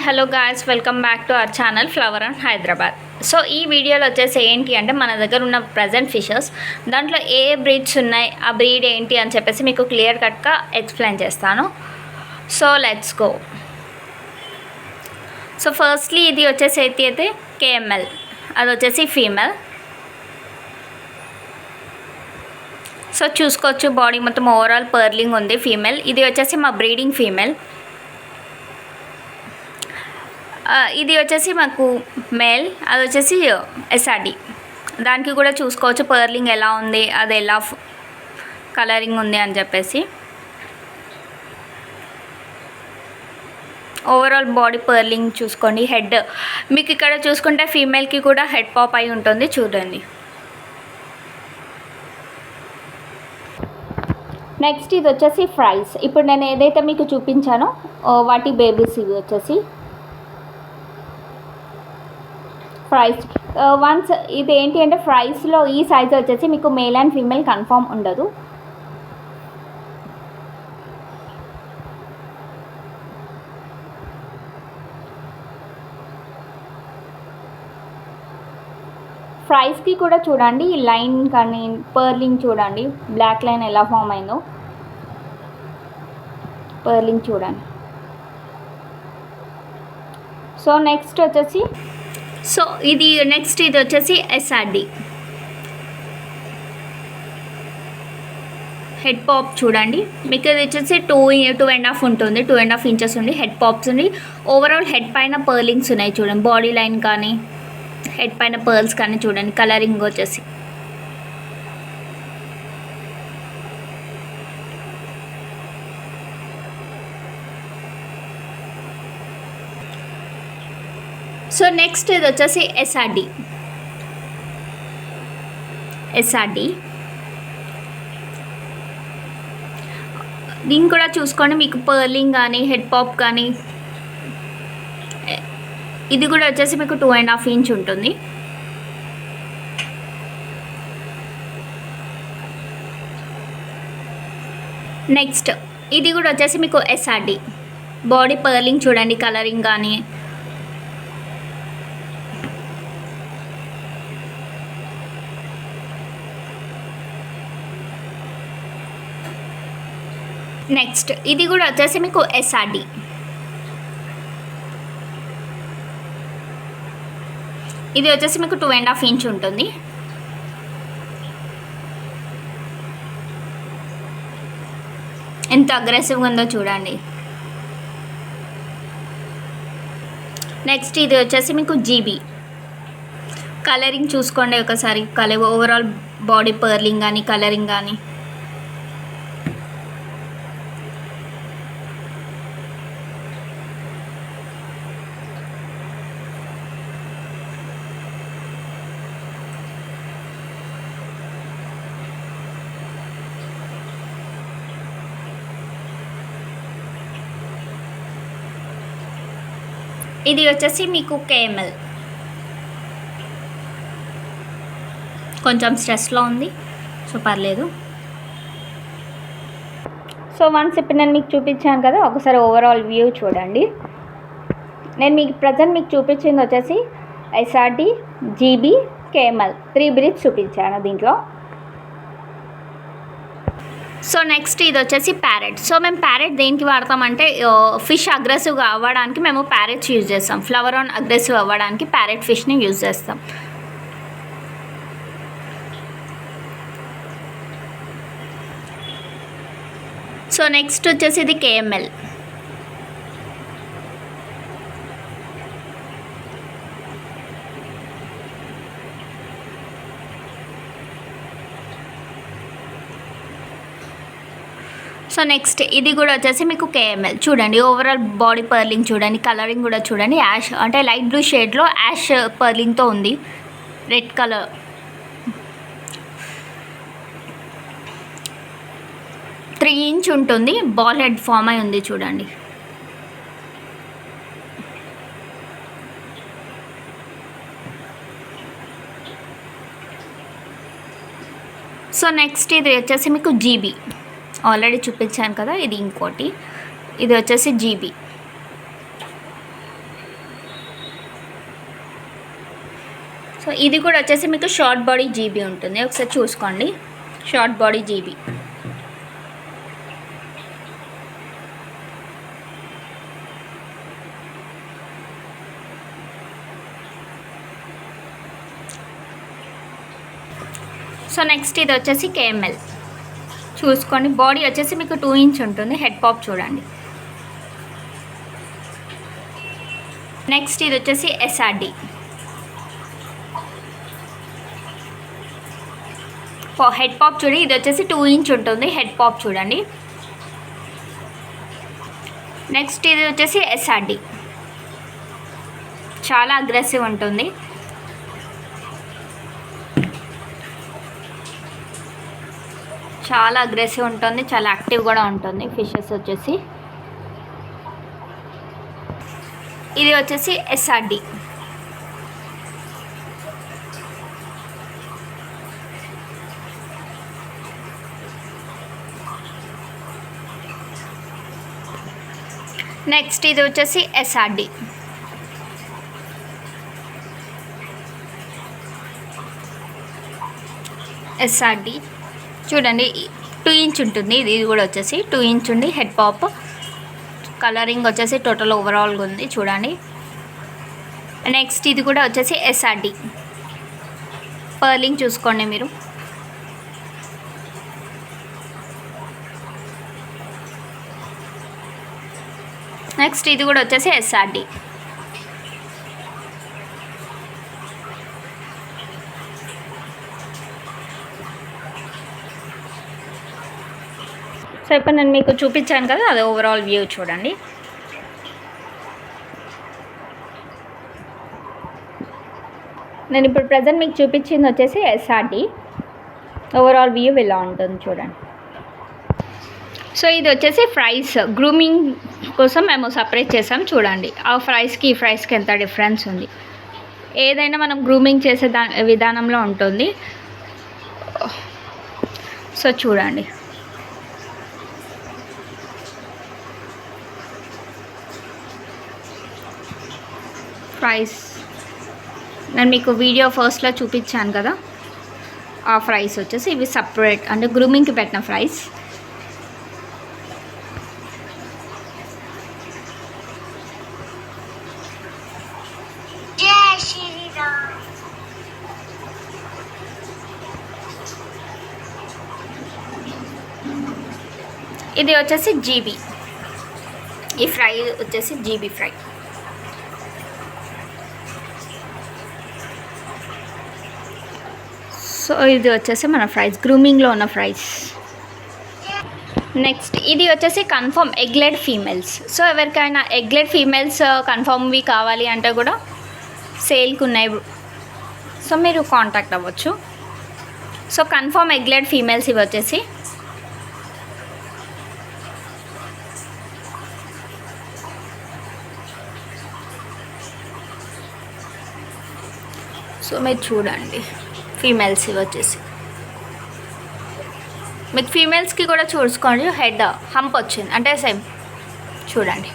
Hello guys, welcome back to our channel flower and Hyderabad. So ఈ వీడియోలో వచ్చేసి ఏంటి అంటే మన దగ్గర ఉన్న ప్రజెంట్ ఫిషెస్ దాంట్లో ఏ బ్రీడ్స్ ఉన్నాయి, ఆ బ్రీడ్ ఏంటి అని చెప్పేసి మీకు క్లియర్ కట్గా ఎక్స్ప్లెయిన్ చేస్తాను. So let's go. So firstly ఇది వచ్చేసి అయితే కేఎంఎల్, అది వచ్చేసి ఫీమేల్. సో చూసుకోవచ్చు, బాడీ మొత్తం ఓవరాల్ పర్లింగ్ ఉంది, ఫీమేల్. ఇది వచ్చేసి మా బ్రీడింగ్ ఫీమేల్. ఇది వచ్చేసి మాకు మేల్, అది వచ్చేసి ఎస్ఆర్డి. దానికి కూడా చూసుకోవచ్చు పర్లింగ్ ఎలా ఉంది, అది ఎలా కలరింగ్ ఉంది అని చెప్పేసి. ఓవరాల్ బాడీ పర్లింగ్ చూసుకోండి. హెడ్ మీకు ఇక్కడ చూసుకుంటే ఫీమేల్కి కూడా హెడ్ పాప్ అయి ఉంటుంది, చూడండి. నెక్స్ట్ ఇది వచ్చేసి ఫ్రైస్. ఇప్పుడు నేను ఏదైతే మీకు చూపించానో వాటి బేబీస్ ఇవి వచ్చేసి ఫ్రైస్. వన్స్ ఇది ఏంటి అంటే ఫ్రైస్లో ఈ సైజ్ వచ్చేసి మీకు మేల్ అండ్ ఫీమేల్ కన్ఫర్మ్ ఉండదు. ఫ్రైస్కి కూడా చూడండి, ఈ లైన్ కానీ పర్లింగ్ చూడండి, బ్లాక్ లైన్ ఎలా ఫామ్ అయిందో పర్లింగ్ చూడండి. సో నెక్స్ట్ వచ్చేసి ఇది వచ్చేసి ఎస్ఆర్డి. హెడ్ పాప్ చూడండి, మీకు ఇది వచ్చేసి 2.5 ఉంటుంది, 2.5 ఇంచెస్ ఉంది. హెడ్ పాప్స్ ఉంది. ఓవరాల్ హెడ్ పైన పర్లింగ్స్ ఉన్నాయి చూడండి, బాడీ లైన్ కానీ హెడ్ పైన పర్ల్స్ కానీ చూడండి. కలరింగ్ వచ్చేసి సో నెక్స్ట్ ఇది వచ్చేసి ఎస్ఆర్డి. దీన్ని కూడా చూసుకోండి, మీకు పర్లింగ్ కానీ హెడ్ పాప్ కానీ. ఇది కూడా వచ్చేసి మీకు 2.5 ఇంచ్ ఉంటుంది. నెక్స్ట్ ఇది కూడా వచ్చేసి మీకు ఎస్ఆర్డి. బాడీ పర్లింగ్ చూడండి, కలరింగ్ కానీ. నెక్స్ట్ ఇది కూడా వచ్చేసి మీకు ఎస్ఆర్డి. ఇది వచ్చేసి మీకు 2.5 ఇంచ్ ఉంటుంది. ఎంత అగ్రెసివ్గా ఉందో చూడండి. నెక్స్ట్ ఇది వచ్చేసి మీకు జీబీ. కలరింగ్ చూసుకోండి ఒకసారి, ఓవరాల్ బాడీ పర్లింగ్ కానీ కలరింగ్ కానీ. ఇది వచ్చేసి మీకు కేఎంఎల్. కొంచెం స్ట్రెస్లో ఉంది, సో పర్లేదు. సో వన్స్ ఇప్పుడు నేను మీకు చూపించాను కదా, ఒకసారి ఓవరాల్ వ్యూ చూడండి. నేను మీకు ప్రజెంట్ మీకు చూపించింది వచ్చేసి ఎస్ఆర్డి, జీబీ, కేఎంఎల్ 3 బ్రీడ్స్ చూపించాను దీంట్లో. సో నెక్స్ట్ ఇది వచ్చేసి ప్యారెట్. సో మేము ప్యారెట్ దేనికి వాడతామంటే ఫిష్ అగ్రెసివ్గా అవ్వడానికి మేము ప్యారెట్స్ యూజ్ చేస్తాం. ఫ్లవర్ ఆన్ అగ్రెసివ్ అవ్వడానికి ప్యారెట్ ఫిష్ని యూజ్ చేస్తాం. సో నెక్స్ట్ వచ్చేసి ఇది కేఎంఎల్. సో నెక్స్ట్ ఇది కూడా వచ్చేసి మీకు కేఎంఎల్. చూడండి ఓవరాల్ బాడీ పర్లింగ్ చూడండి, కలరింగ్ కూడా చూడండి. యాష్ అంటే లైట్ బ్లూ షేడ్లో యాష్ పర్లింగ్తో ఉంది, రెడ్ కలర్. త్రీ ఇంచ్ ఉంటుంది, బాల్ హెడ్ ఫామ్ అయి ఉంది చూడండి. సో నెక్స్ట్ ఇది వచ్చేసి మీకు జీబీ. ఆల్రెడీ చూపించాను కదా, ఇది ఇంకోటి. ఇది వచ్చేసి జీబీ. సో ఇది కూడా వచ్చేసి మీకు షార్ట్ బాడీ జీబీ ఉంటుంది, ఒకసారి చూసుకోండి. Short body GB. So next ఇది వచ్చేసి కేఎంఎల్ చూసుకోండి. బాడీ వచ్చేసి మీకు 2 ఇంచ్ ఉంటుంది. హెడ్ పాప్ చూడండి. నెక్స్ట్ ఇది వచ్చేసి ఎస్ఆర్డి. హెడ్ పాప్ చూడండి, ఇది వచ్చేసి 2 ఇంచ్ ఉంటుంది. హెడ్ పాప్ చూడండి. నెక్స్ట్ ఇది వచ్చేసి ఎస్ఆర్డి, చాలా అగ్రెసివ్ ఉంటుంది. చాలా అగ్రెసివ్ ఉంటుంది, చాలా యాక్టివ్ కూడా ఉంటుంది ఫిషెస్ వచ్చేసి. ఇది వచ్చేసి ఎస్ఆర్డి. నెక్స్ట్ ఇది వచ్చేసి ఎస్ఆర్డి. ఎస్ఆర్డి చూడండి, 2 ఇంచ్ ఉంటుంది. ఇది కూడా వచ్చేసి 2 ఇంచ్ ఉంది. హెడ్ పాప్ కలరింగ్ వచ్చేసి టోటల్ ఓవరాల్గా ఉంది చూడండి. నెక్స్ట్ ఇది కూడా వచ్చేసి ఎస్ఆర్డి. పర్లింగ్ చూసుకోండి మీరు. నెక్స్ట్ ఇది కూడా వచ్చేసి ఎస్ఆర్డి. సో ఇప్పుడు నేను మీకు చూపించాను కదా, అది ఓవరాల్ వ్యూ చూడండి. నేను ఇప్పుడు ప్రజెంట్ మీకు చూపించింది వచ్చేసి ఎస్ఆర్డి. ఓవరాల్ వ్యూ ఇలా ఉంటుంది చూడండి. సో ఇది వచ్చేసి ఫ్రైస్, గ్రూమింగ్ కోసం మేము సపరేట్ చేసాం చూడండి. ఆ ఫ్రైస్కి ఈ ఫ్రైస్కి ఎంత డిఫరెన్స్ ఉంది. ఏదైనా మనం గ్రూమింగ్ చేసే విధానంలో ఉంటుంది. సో చూడండి. ఫ్రైస్ నేను మీకు వీడియో ఫస్ట్లో చూపించాను కదా, ఆ ఫ్రైస్ వచ్చేసి ఇవి సపరేట్, అంటే గ్రూమింగ్కి పెట్టిన ఫ్రైస్. ఇది వచ్చేసి జీబీ. ఈ ఫ్రై వచ్చేసి జీబీ ఫ్రై. సో ఇది వచ్చేసి మన ఫ్రైస్, గ్రూమింగ్లో ఉన్న ఫ్రైస్. నెక్స్ట్ ఇది వచ్చేసి కన్ఫర్మ్ ఎగ్లెడ్ ఫీమేల్స్. సో ఎవరికైనా ఎగ్లెడ్ ఫీమేల్స్ కన్ఫర్మ్వి కావాలి అంటే కూడా సేల్కి ఉన్నాయి. సో మీరు కాంటాక్ట్ అవ్వచ్చు. సో కన్ఫర్మ్ ఎగ్లెడ్ ఫీమేల్స్ ఇవి వచ్చేసి. సో మీరు చూడండి, ఫీమేల్స్ ఇవి వచ్చేసి. మీకు ఫీమేల్స్కి కూడా చూసుకోండి, హెడ్ హంప్ వచ్చింది అంటే సేమ్ చూడండి.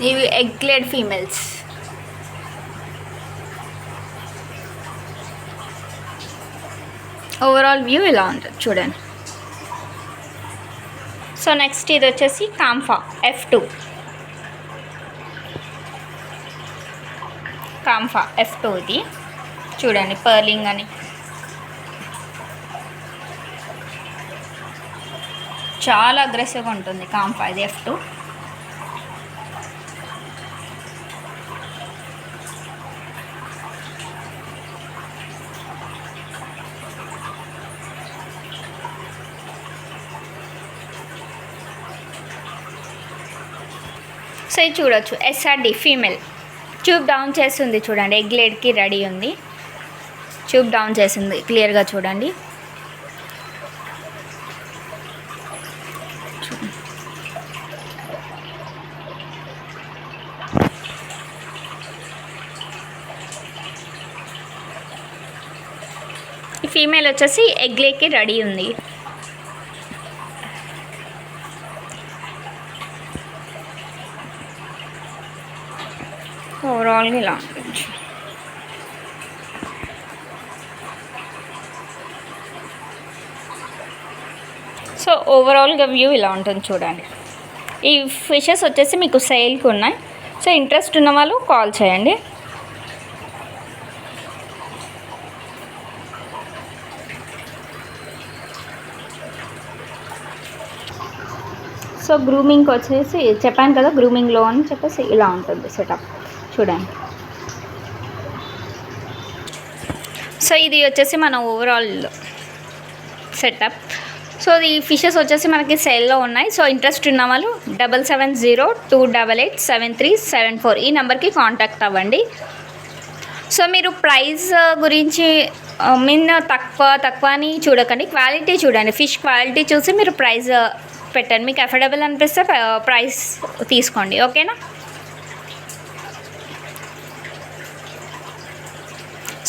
ఇవి ఎగ్లెడ్ ఫీమేల్స్. ఓవరాల్ వ్యూ ఇలా ఉంటుంది చూడండి. సో నెక్స్ట్ ఇది వచ్చేసి కాంఫా F2. కాంఫా F2 ఇది చూడండి, పర్లింగ్ అని చాలా అగ్రెసివ్గా ఉంటుంది కాంఫా. ఇది F2. సో ఇది చూడొచ్చు, ఎస్ఆర్డి ఫీమేల్. ట్యూబ్ డౌన్ చేస్తుంది చూడండి, ఎగ్లెడ్కి రెడీ ఉంది. ట్యూబ్ డౌన్ చేసింది క్లియర్గా చూడండి. ఈ ఫీమేల్ వచ్చేసి ఎగ్లెడ్కి రెడీ ఉంది. ఓవరాల్గా ఇలా ఉంటుంది. సో ఓవరాల్గా వ్యూ ఇలా ఉంటుంది చూడండి. ఈ ఫిషెస్ వచ్చేసి మీకు సేల్కి ఉన్నాయి. సో ఇంట్రెస్ట్ ఉన్న వాళ్ళు కాల్ చేయండి. సో గ్రూమింగ్కి వచ్చేసి చెప్పాను కదా, గ్రూమింగ్లో అని చెప్పేసి ఇలా ఉంటుంది సెటప్ చూడండి. సో ఇది వచ్చేసి మన ఓవరాల్ సెటప్. సో ఈ ఫిషెస్ వచ్చేసి మనకి సేల్లో ఉన్నాయి. సో ఇంట్రెస్ట్ ఉన్న వాళ్ళు 7702887374 ఈ నెంబర్కి కాంటాక్ట్ అవ్వండి. సో మీరు ప్రైస్ గురించి తక్కువ అని చూడకండి, క్వాలిటీ చూడండి. ఫిష్ క్వాలిటీ చూసి మీరు ప్రైస్ పెట్టండి. మీకు అఫోర్డబుల్ అనిపిస్తే ప్రైస్ తీసుకోండి, ఓకేనా.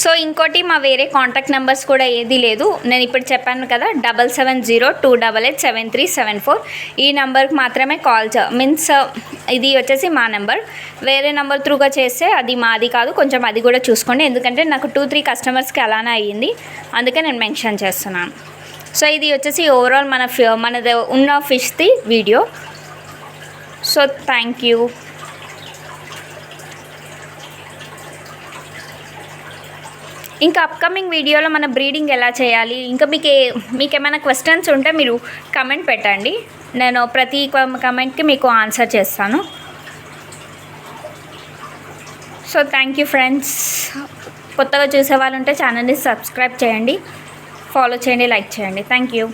సో ఇంకోటి మా వేరే కాంటాక్ట్ నెంబర్స్ కూడా ఏదీ లేదు. నేను ఇప్పుడు చెప్పాను కదా 7702887374 ఈ నెంబర్కి మాత్రమే కాల్ ఇది వచ్చేసి మా నెంబర్. వేరే నెంబర్ త్రూగా చేస్తే అది మాది కాదు, కొంచెం అది కూడా చూసుకోండి. ఎందుకంటే నాకు 2-3 కస్టమర్స్కి అలానే అయ్యింది, అందుకే నేను మెన్షన్ చేస్తున్నాను. సో ఇది వచ్చేసి ఓవరాల్ మనది ఉన్న ఫిష్ది వీడియో. So thank you. ఇంకా అప్కమింగ్ వీడియోలో మన బ్రీడింగ్ ఎలా చేయాలి, ఇంకా మీకు ఏమైనా క్వశ్చన్స్ ఉంటే మీరు కమెంట్ పెట్టండి. నేను ప్రతి కమెంట్కి మీకు ఆన్సర్ చేస్తాను. So thank you friends. కొత్తగా చూసే వాళ్ళు ఉంటే ఛానల్ని సబ్స్క్రైబ్ చేయండి, ఫాలో చేయండి, లైక్ చేయండి. Thank you.